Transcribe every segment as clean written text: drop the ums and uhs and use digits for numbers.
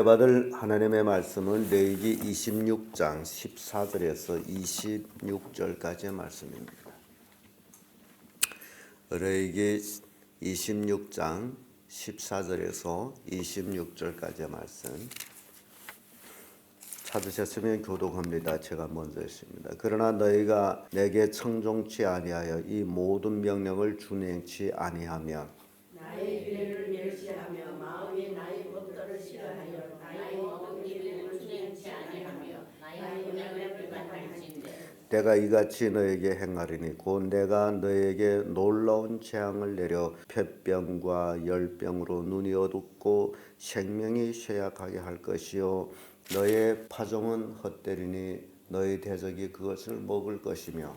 받을 하나님의 말씀은 레위기 26장 14절에서 26절까지의 말씀입니다. 레위기 26장 14절에서 26절까지의 말씀 찾으셨으면 교독합니다. 제가 먼저 했습니다. 그러나 너희가 내게 청종치 아니하여 이 모든 명령을 준행치 아니하면 나의 규례를 멸시하며 마음에 나의 법도를 싫어하여 나의 모든 규례를 준행치 아니하며 나의 명령을 위반할진대 내가 이같이 너에게 행하리니 곧 내가 너에게 놀라운 재앙을 내려 폐병과 열병으로 눈이 어둡고 생명이 쇠약하게 할 것이요 너의 파종은 헛되리니 너희 대적이 그것을 먹을 것이며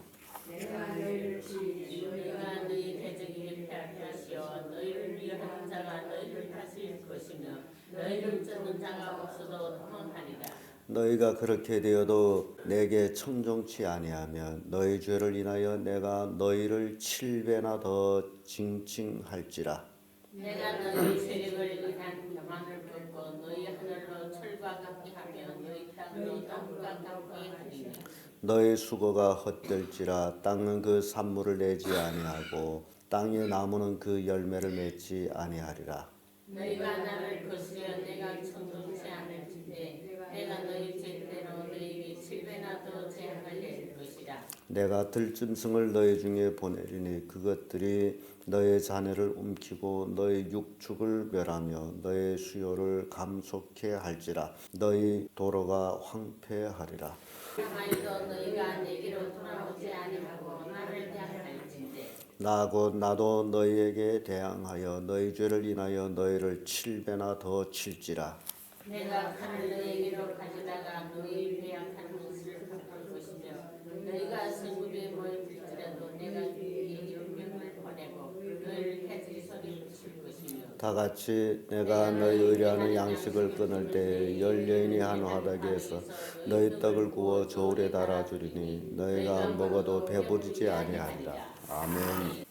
내가 너희를 치리니 너희가 너희 대적에게 패할 것이요 너희를 위하는 자가 너희를 다스릴 것이며 너희를 쫓는 자가 없어도 도망하리라. 너희가 그렇게 되어도 내게 청종치 아니하면 너희 죄를 인하여 내가 너희를 7배나 더 징징할지라. 내가 너희 세력을 위한 교만을 꺾고 너희 하늘로 철과 같게 하며 너희 땅으로 땅과 같게 하리니 너희 수고가 헛될지라. 땅은 그 산물을 내지 아니하고 땅의 나무는 그 열매를 맺지 아니하리라. 너희가 나를 거스려 내가 청종치 않을진대 내가 너희 죄대로 너희에게 7배나 더 재앙을 내릴 것이라. 내가 들짐승을 너희 중에 보내리니 그것들이 너희 자녀를 움키고 너희 육축을 멸하며 너희 수요를 감속해 할지라. 너희 도로가 황폐하리라. 하여도 너희가 내게로 돌아오지 아니하고 나를 대항할진대 나도 너희에게 대항하여 너희 죄를 인하여 너희를 7배나 더 칠지라. 내가 칼을 너희에게로 가져다가 너희 배약한 것을 갚을 것이며 너희가 성읍에 모일지라도 내가 너희에게 용병을 보내고 너희를 해질 소리를 칠 것이며 다 같이 내가 너희 의뢰하는 양식을 끊을 때 열여인이 한 화덕에서 너희 떡을 구워 저울에 달아주리니 너희가 먹어도 배부르지 아니하리라. 아멘.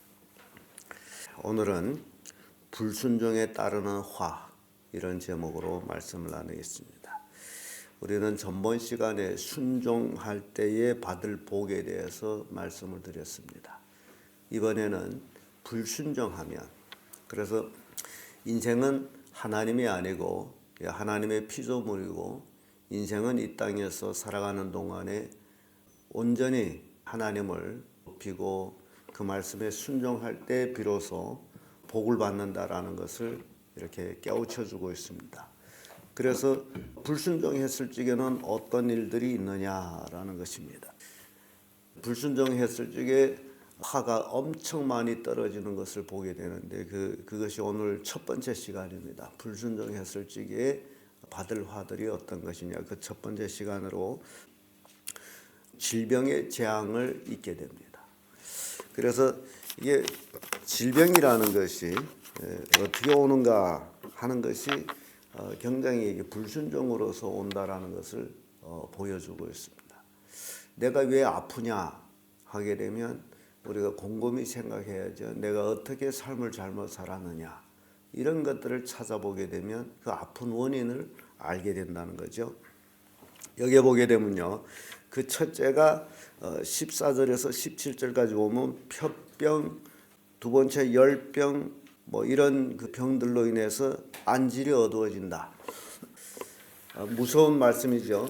오늘은 불순종에 따르는 화, 이런 제목으로 말씀을 나누겠습니다. 우리는 전번 시간에 순종할 때에 받을 복에 대해서 말씀을 드렸습니다. 이번에는 불순종하면, 그래서 인생은 하나님이 아니고 하나님의 피조물이고 인생은 이 땅에서 살아가는 동안에 온전히 하나님을 높이고 그 말씀에 순종할 때 비로소 복을 받는다라는 것을 이렇게 깨우쳐주고 있습니다. 그래서 불순종했을 적에는 어떤 일들이 있느냐라는 것입니다. 불순종했을 적에 화가 엄청 많이 떨어지는 것을 보게 되는데 그것이 오늘 첫 번째 시간입니다. 불순종했을 적에 받을 화들이 어떤 것이냐, 그 첫 번째 시간으로 질병의 재앙을 잊게 됩니다. 그래서 이게 질병이라는 것이 어떻게 오는가 하는 것이 굉장히 불순종으로서 온다라는 것을 보여주고 있습니다. 내가 왜 아프냐 하게 되면 우리가 곰곰이 생각해야죠. 내가 어떻게 삶을 잘못 살았느냐, 이런 것들을 찾아보게 되면 그 아픈 원인을 알게 된다는 거죠. 여기에 보게 되면요, 그 첫째가 14절에서 17절까지 보면 폐병, 두 번째 열병, 이런 그 병들로 인해서 안질이 어두워진다. 무서운 말씀이죠.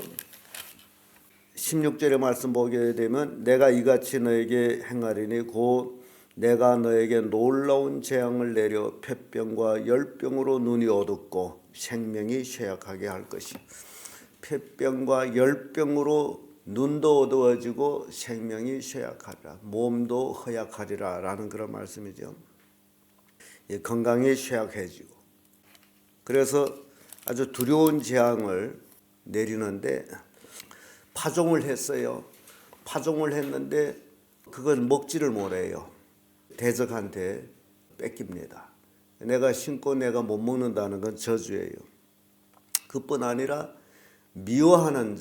16절의 말씀 보게 되면 내가 이같이 너에게 행하리니 곧 내가 너에게 놀라운 재앙을 내려 폐병과 열병으로 눈이 어둡고 생명이 쇠약하게 할 것이. 폐병과 열병으로 눈도 어두워지고 생명이 쇠약하리라. 몸도 허약하리라 라는 그런 말씀이죠. 건강이 쇠약해지고. 그래서 아주 두려운 재앙을 내리는데 파종을 했어요. 파종을 했는데 그걸 먹지를 못해요. 대적한테 뺏깁니다. 내가 심고 내가 못 먹는다는 건 저주예요. 그뿐 아니라 미워하는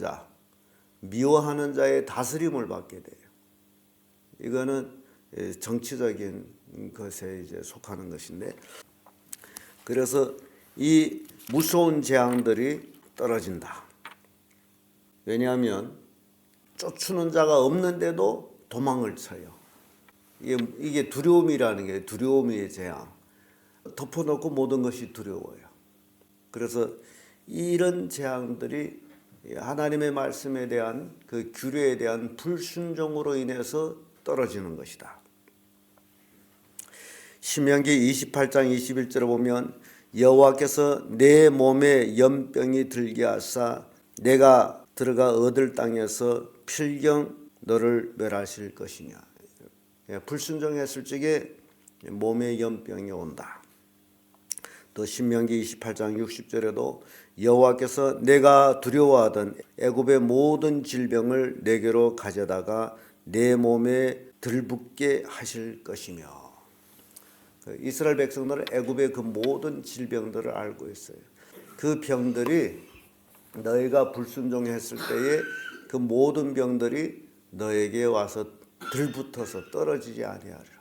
자의 다스림을 받게 돼요. 이거는 정치적인 것에 이제 속하는 것인데, 그래서 이 무서운 재앙들이 떨어진다. 왜냐하면 쫓는 자가 없는데도 도망을 쳐요. 이게 두려움이라는 게 두려움의 재앙. 덮어놓고 모든 것이 두려워요. 그래서 이런 재앙들이 하나님의 말씀에 대한 그 규례에 대한 불순종으로 인해서 떨어지는 것이다. 신명기 28장 21절에 보면 여호와께서 내 몸에 연병이 들게 하사 내가 들어가 얻을 땅에서 필경 너를 멸하실 것이냐. 불순종했을 적에 몸에 연병이 온다. 또 신명기 28장 60절에도 여호와께서 내가 두려워하던 애굽의 모든 질병을 내게로 가져다가 내 몸에 들붙게 하실 것이며. 이스라엘 백성들은 애굽의 그 모든 질병들을 알고 있어요. 그 병들이 너희가 불순종했을 때에 그 모든 병들이 너에게 와서 들붙어서 떨어지지 아니하리라.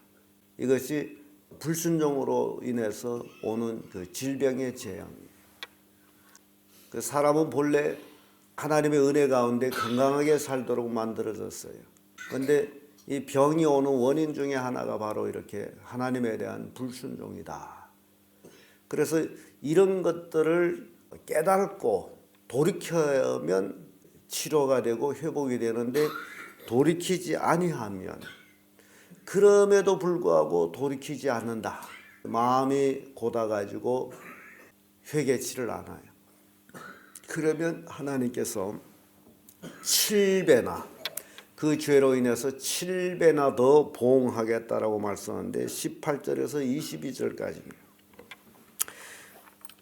이것이 불순종으로 인해서 오는 그 질병의 재앙이에요. 그 사람은 본래 하나님의 은혜 가운데 건강하게 살도록 만들어졌어요. 그런데 이 병이 오는 원인 중에 하나가 바로 이렇게 하나님에 대한 불순종이다. 그래서 이런 것들을 깨닫고 돌이켜면 치료가 되고 회복이 되는데 돌이키지 아니하면, 그럼에도 불구하고 돌이키지 않는다. 마음이 고다가지고 회개치를 않아요. 그러면 하나님께서 7배나 그 죄로 인해서 7배나 더 보응하겠다라고 말씀하는데 18절에서 22절까지입니다.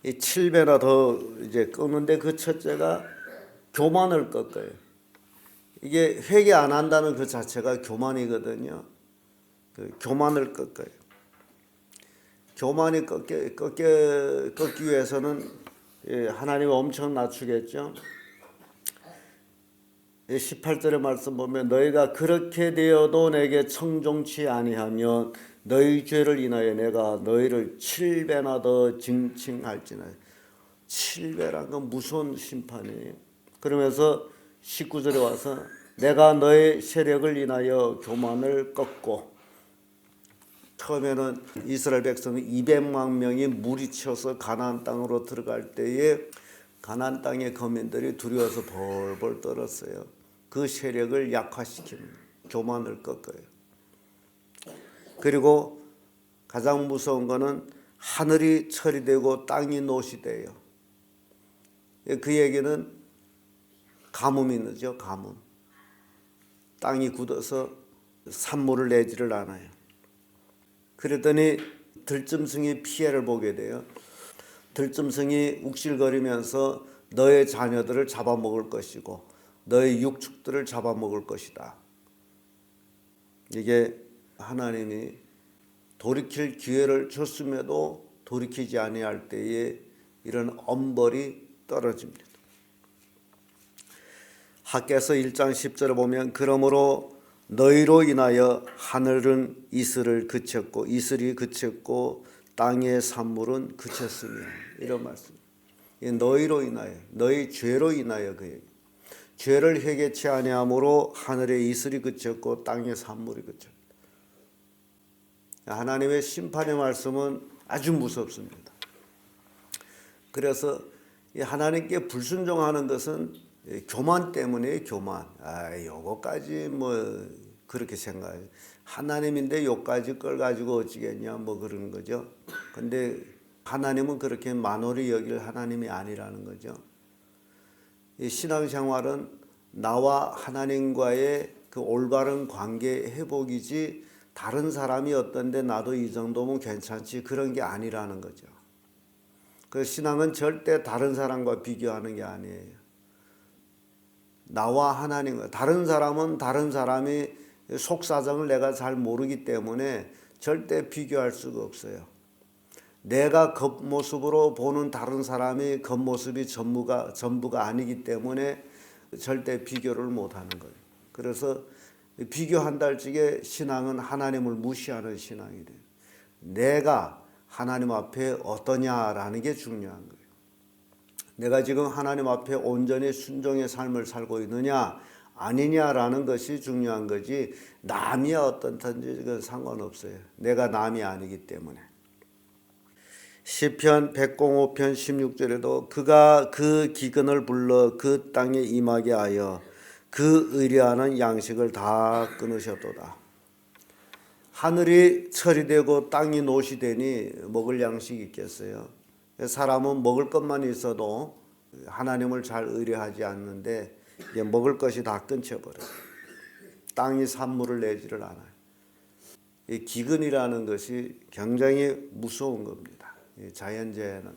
이 7배나 더 이제 꺾는데 그 첫째가 교만을 꺾어요. 이게 회개 안 한다는 그 자체가 교만이거든요. 그 교만을 꺾어요. 교만이 꺾기 위해서는 하나님을 엄청 낮추겠죠. 18절의 말씀 보면 너희가 그렇게 되어도 내게 청종치 아니하면 너희 죄를 인하여 내가 너희를 7배나 더 징칭할지나. 7배란 건 무서운 심판이에요. 그러면서 19절에 와서 내가 너의 세력을 인하여 교만을 꺾고, 처음에는 이스라엘 백성이 200만 명이 무리쳐서 가나안 땅으로 들어갈 때에 가나안 땅의 거민들이 두려워서 벌벌 떨었어요. 그 세력을 약화시키는, 교만을 꺾어요. 그리고 가장 무서운 거는 하늘이 철이 되고 땅이 노시 돼요. 그 얘기는 가뭄이 늦죠. 가뭄. 땅이 굳어서 산물을 내지를 않아요. 그랬더니 들짐승이 피해를 보게 돼요. 들짐승이 욱실거리면서 너의 자녀들을 잡아먹을 것이고 너의 육축들을 잡아먹을 것이다. 이게 하나님이 돌이킬 기회를 줬음에도 돌이키지 아니할 때에 이런 엄벌이 떨어집니다. 학개서 1장 10절에 보면 그러므로 너희로 인하여 하늘은 이슬을 그쳤고 이슬이 그쳤고 땅의 산물은 그쳤으며, 이런 말씀. 너희로 인하여, 너희 죄로 인하여 그 얘기. 죄를 회개치 아니함으로 하늘의 이슬이 그쳤고 땅의 산물이 그쳤다. 하나님의 심판의 말씀은 아주 무섭습니다. 그래서 하나님께 불순종하는 것은 교만 때문에 교만. 요거까지 뭐 그렇게 생각해요. 하나님인데 요까지 걸 가지고 어찌겠냐 뭐 그러는 거죠. 근데 하나님은 그렇게 만홀히 여길 하나님이 아니라는 거죠. 이 신앙생활은 나와 하나님과의 그 올바른 관계 회복이지 다른 사람이 어떤데 나도 이 정도면 괜찮지 그런 게 아니라는 거죠. 그 신앙은 절대 다른 사람과 비교하는 게 아니에요. 나와 하나님과, 다른 사람은 다른 사람이 속사정을 내가 잘 모르기 때문에 절대 비교할 수가 없어요. 내가 겉모습으로 보는 다른 사람이 겉모습이 전부가 아니기 때문에 절대 비교를 못하는 거예요. 그래서 비교한다 할 적에 신앙은 하나님을 무시하는 신앙이 돼요. 내가 하나님 앞에 어떠냐라는 게 중요한 거예요. 내가 지금 하나님 앞에 온전히 순종의 삶을 살고 있느냐 아니냐라는 것이 중요한 거지 남이 어떻든지 그건 상관없어요. 내가 남이 아니기 때문에. 시편 105편 16절에도 그가 그 기근을 불러 그 땅에 임하게 하여 그 의뢰하는 양식을 다 끊으셨도다. 하늘이 철이 되고 땅이 노시 되니 먹을 양식이 있겠어요. 사람은 먹을 것만 있어도 하나님을 잘 의뢰하지 않는데 먹을 것이 다 끊쳐버려요. 땅이 산물을 내지를 않아요. 이 기근이라는 것이 굉장히 무서운 겁니다. 자연재해는.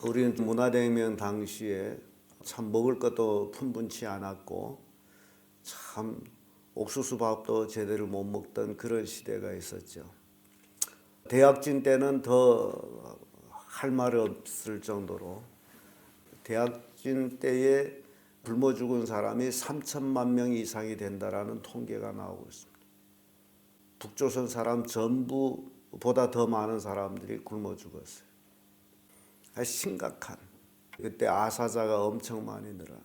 우리는 문화대혁명 당시에 참 먹을 것도 풍분치 않았고 참 옥수수밥도 제대로 못 먹던 그런 시대가 있었죠. 대학진 때는 더 할 말 없을 정도로 대학진 때에 굶어 죽은 사람이 3천만 명 이상이 된다라는 통계가 나오고 있습니다. 북조선 사람 전부보다 더 많은 사람들이 굶어 죽었어요. 심각한. 그때 아사자가 엄청 많이 늘어나요.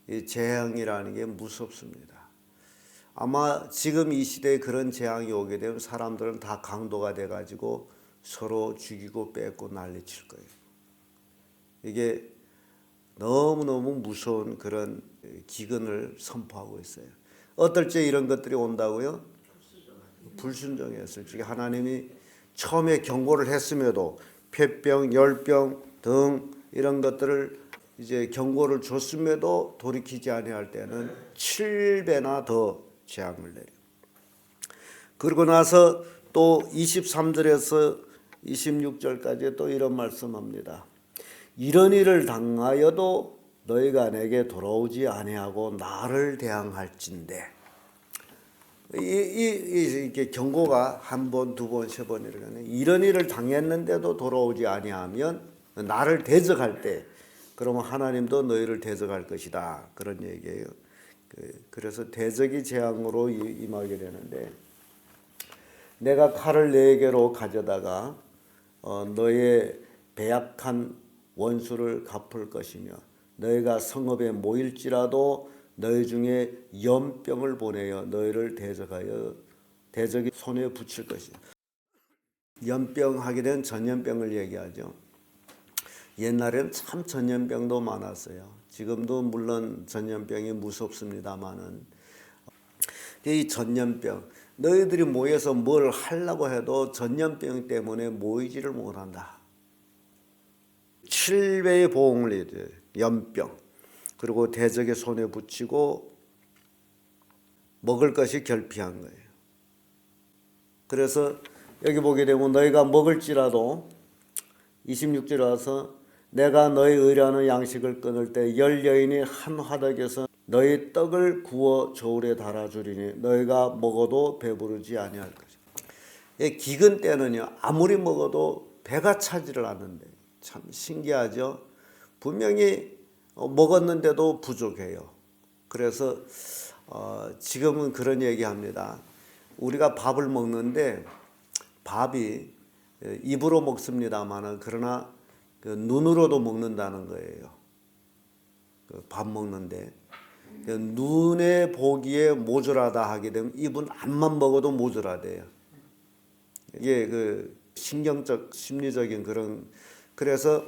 이 재앙이라는 게 무섭습니다. 아마 지금 이 시대에 그런 재앙이 오게 되면 사람들은 다 강도가 돼가지고 서로 죽이고 뺏고 난리칠 거예요. 이게 너무너무 무서운 그런 기근을 선포하고 있어요. 어떨 때 이런 것들이 온다고요? 불순종했을 적에 하나님이 처음에 경고를 했음에도 폐병, 열병 등 이런 것들을 이제 경고를 줬음에도 돌이키지 아니할 때는 7배나 더 재앙을 내려. 그러고 나서 또 23절에서 26절까지 또 이런 말씀합니다. 이런 일을 당하여도 너희가 내게 돌아오지 아니하고 나를 대항할진대. 이게 경고가 한 번, 두 번, 세 번 이러네. 이런 일을 당했는데도 돌아오지 아니하면 나를 대적할 때, 그러면 하나님도 너희를 대적할 것이다. 그런 얘기예요. 그래서 대적이 재앙으로 임하게 되는데, 내가 칼을 너에게로 가져다가 너의 배약한 원수를 갚을 것이며 너희가 성읍에 모일지라도 너희 중에 연병을 보내어 너희를 대적하여 대적이 손에 붙일 것이다. 연병 하게 된 전염병을 얘기하죠. 옛날에는 참 전염병도 많았어요. 지금도 물론 전염병이 무섭습니다만은 이 전염병 너희들이 모여서 뭘 하려고 해도 전염병 때문에 모이지를 못한다. 7배의 보응을 해줘요. 연병. 그리고 대적의 손에 붙이고 먹을 것이 결핍한 거예요. 그래서 여기 보게 되면 너희가 먹을지라도 26절에 와서 내가 너희 의뢰하는 양식을 끊을 때 열 여인이 한 화덕에서 너희 떡을 구워 저울에 달아주리니 너희가 먹어도 배부르지 아니할 것이다. 기근 때는요 아무리 먹어도 배가 차지를 않는데 참 신기하죠. 분명히 먹었는데도 부족해요. 그래서 지금은 그런 얘기합니다. 우리가 밥을 먹는데 밥이 입으로 먹습니다만은 그러나 그 눈으로도 먹는다는 거예요. 밥 먹는데 눈에 보기에 모자라다 하게 되면 입은 앞만 먹어도 모자라대요. 이게 그 신경적 심리적인 그런. 그래서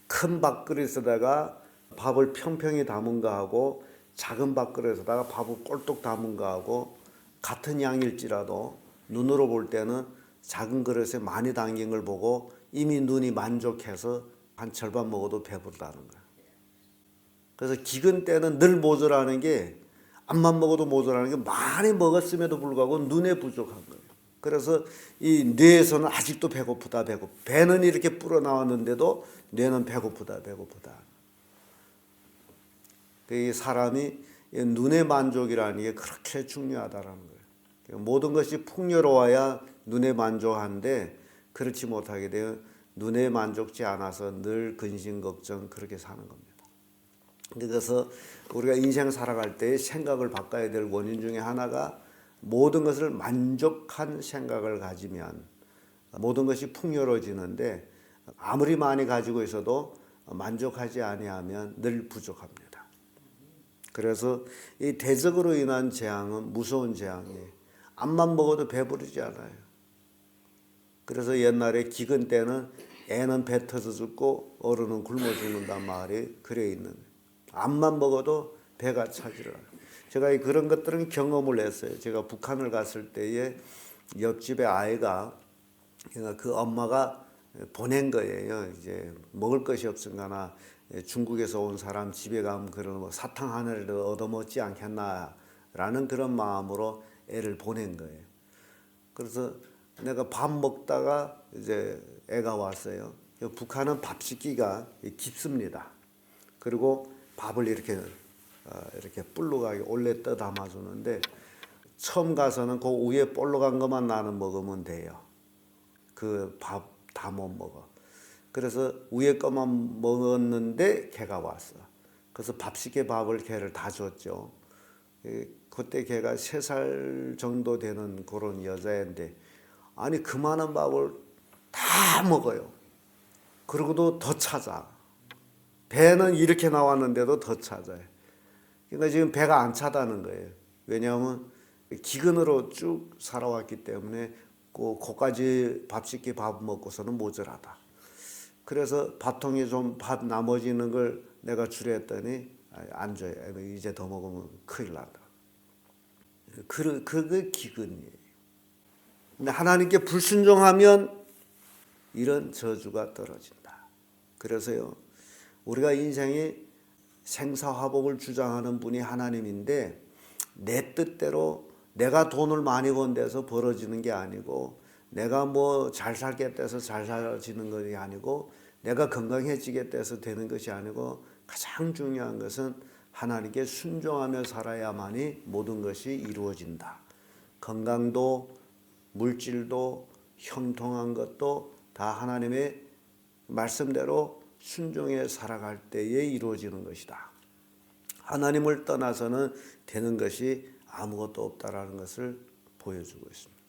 큰 밥그릇에다가 밥을 평평히 담은 거하고 작은 밥그릇에다가 밥을 꼴뚝 담은 거하고 같은 양일지라도 눈으로 볼 때는 작은 그릇에 많이 담긴 걸 보고 이미 눈이 만족해서 한 절반 먹어도 배부르다는 거예요. 그래서 기근 때는 늘 모자라는 게 앞만 먹어도 모자라는 게 많이 먹었음에도 불구하고 눈에 부족한 거예요. 그래서 이 뇌에서는 아직도 배고프다. 배는 이렇게 불어 나왔는데도 뇌는 배고프다. 이 사람이 눈의 만족이라는 게 그렇게 중요하다라는 거예요. 모든 것이 풍요로워야 눈에 만족한데 그렇지 못하게 되어 눈에 만족지 않아서 늘 근심 걱정 그렇게 사는 겁니다. 그래서 우리가 인생 살아갈 때 생각을 바꿔야 될 원인 중에 하나가 모든 것을 만족한 생각을 가지면 모든 것이 풍요로워지는데 아무리 많이 가지고 있어도 만족하지 아니하면 늘 부족합니다. 그래서 이 대적으로 인한 재앙은 무서운 재앙이에요. 암만 먹어도 배부르지 않아요. 그래서 옛날에 기근 때는 애는 배 터져 죽고 어른은 굶어 죽는단 말이 그래 있는 거예요. 암만 먹어도 배가 차지를 않아요. 제가 그런 것들은 경험을 했어요. 제가 북한을 갔을 때에 옆집에 아이가 그 엄마가 보낸 거예요. 이제 먹을 것이 없은가나 중국에서 온 사람 집에 가면 그런 뭐 사탕 하나를 얻어먹지 않겠나라는 그런 마음으로 애를 보낸 거예요. 그래서 내가 밥 먹다가 이제 애가 왔어요. 북한은 밥 씻기가 깊습니다. 그리고 밥을 이렇게 볼록하게 올려 떠 담아주는데 처음 가서는 그 위에 볼록한 것만 나는 먹으면 돼요. 그 밥 다 못 먹어. 그래서 위에 것만 먹었는데 걔가 왔어. 그래서 밥 씻게 밥을 걔를 다 줬죠. 그때 걔가 3살 정도 되는 그런 여자인데 아니 그 많은 밥을 다 먹어요. 그러고도 더 찾아. 배는 이렇게 나왔는데도 더 찾아요. 그러니까 지금 배가 안 차다는 거예요. 왜냐하면 기근으로 쭉 살아왔기 때문에 그까지 밥 씻기 밥 먹고서는 모자라다. 그래서 밥통에 좀 밥 나머지는 걸 내가 주랬더니 안 줘요. 이제 더 먹으면 큰일 난다. 그게 기근이에요. 근데 하나님께 불순종하면 이런 저주가 떨어진다. 그래서요, 우리가 인생이 생사화복을 주장하는 분이 하나님인데 내 뜻대로 내가 돈을 많이 번 데서 벌어지는 게 아니고 내가 뭐 잘 살겠다 해서 잘 살아지는 것이 아니고 내가 건강해지겠다 해서 되는 것이 아니고 가장 중요한 것은 하나님께 순종하며 살아야만이 모든 것이 이루어진다. 건강도 물질도 형통한 것도 다 하나님의 말씀대로 순종해 살아갈 때에 이루어지는 것이다. 하나님을 떠나서는 되는 것이 아무것도 없다라는 것을 보여주고 있습니다.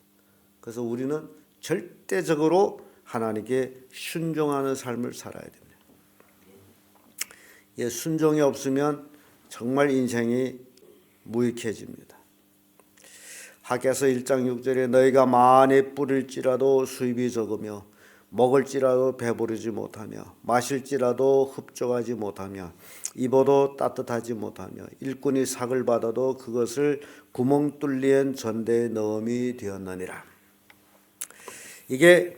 그래서 우리는 절대적으로 하나님께 순종하는 삶을 살아야 됩니다. 예, 순종이 없으면 정말 인생이 무익해집니다. 하께서 1장 6절에 너희가 많이 뿌릴지라도 수입이 적으며 먹을지라도 배부르지 못하며 마실지라도 흡족하지 못하며 입어도 따뜻하지 못하며 일꾼이 삭을 받아도 그것을 구멍 뚫린 전대에 넣음이 되었느니라. 이게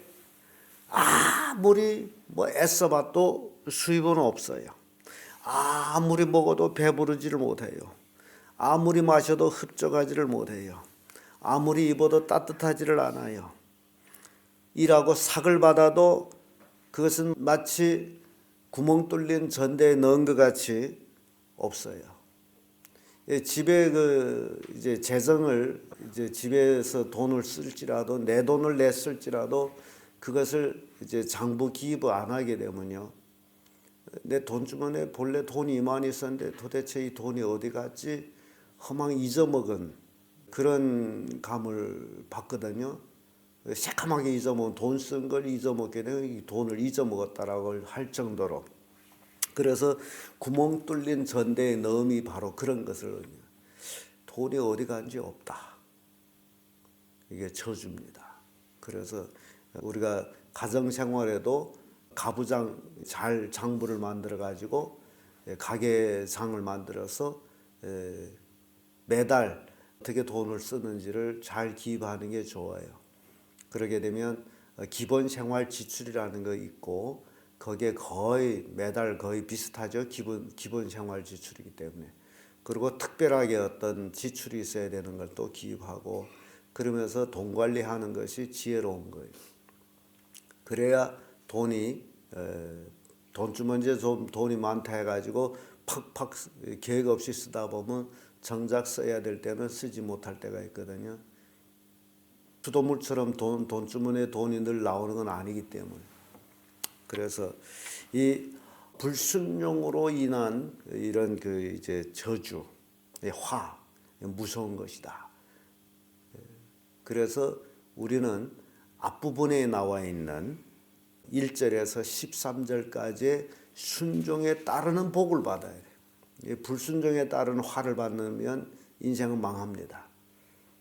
아무리 애써봐도 수입은 없어요. 아무리 먹어도 배부르지를 못해요. 아무리 마셔도 흡족하지를 못해요. 아무리 입어도 따뜻하지를 않아요. 일하고 삭을 받아도 그것은 마치 구멍 뚫린 전대에 넣은 것 같이 없어요. 집에 이제 재정을 이제 집에서 돈을 쓸지라도 내 돈을 냈을지라도 그것을 이제 장부 기입을 안 하게 되면요. 내 돈주머니에 본래 돈이 이만히 있었는데 도대체 이 돈이 어디 갔지? 허망 잊어먹은 그런 감을 받거든요. 새카맣게 잊어먹은 돈 쓴 걸 잊어먹게 되면 이 돈을 잊어먹었다라고 할 정도로 그래서 구멍 뚫린 전대에 넣음이 바로 그런 것을 돈이 어디 간지 없다. 이게 저주입니다. 그래서 우리가 가정생활에도 가부장 잘 장부를 만들어 가지고 가계장을 만들어서 매달 어떻게 돈을 쓰는지를 잘 기입하는 게 좋아요. 그러게 되면 기본 생활 지출이라는 거 있고 거기에 거의 매달 거의 비슷하죠. 기본 생활 지출이기 때문에. 그리고 특별하게 어떤 지출이 있어야 되는 걸 또 기입하고 그러면서 돈 관리하는 것이 지혜로운 거예요. 그래야 돈이 돈주머니에 좀 돈이 많다 해가지고 팍팍 계획 없이 쓰다 보면 정작 써야 될 때는 쓰지 못할 때가 있거든요. 수도물처럼 돈주머니에 돈이 늘 나오는 건 아니기 때문에. 그래서 이 불순종으로 인한 이런 이제 저주, 화, 무서운 것이다. 그래서 우리는 앞부분에 나와 있는 1절에서 13절까지 순종에 따르는 복을 받아야 돼요. 이 불순종에 따르는 화를 받으면 인생은 망합니다.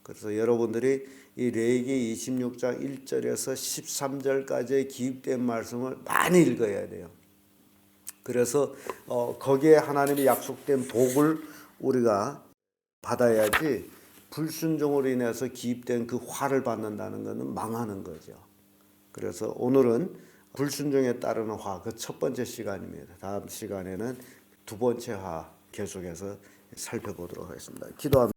그래서 여러분들이 이 레위기 26장 1절에서 13절까지의 기입된 말씀을 많이 읽어야 돼요. 그래서 거기에 하나님이 약속된 복을 우리가 받아야지 불순종으로 인해서 기입된 그 화를 받는다는 것은 망하는 거죠. 그래서 오늘은 불순종에 따르는 화, 그 첫 번째 시간입니다. 다음 시간에는 두 번째 화 계속해서 살펴보도록 하겠습니다. 기도합니다.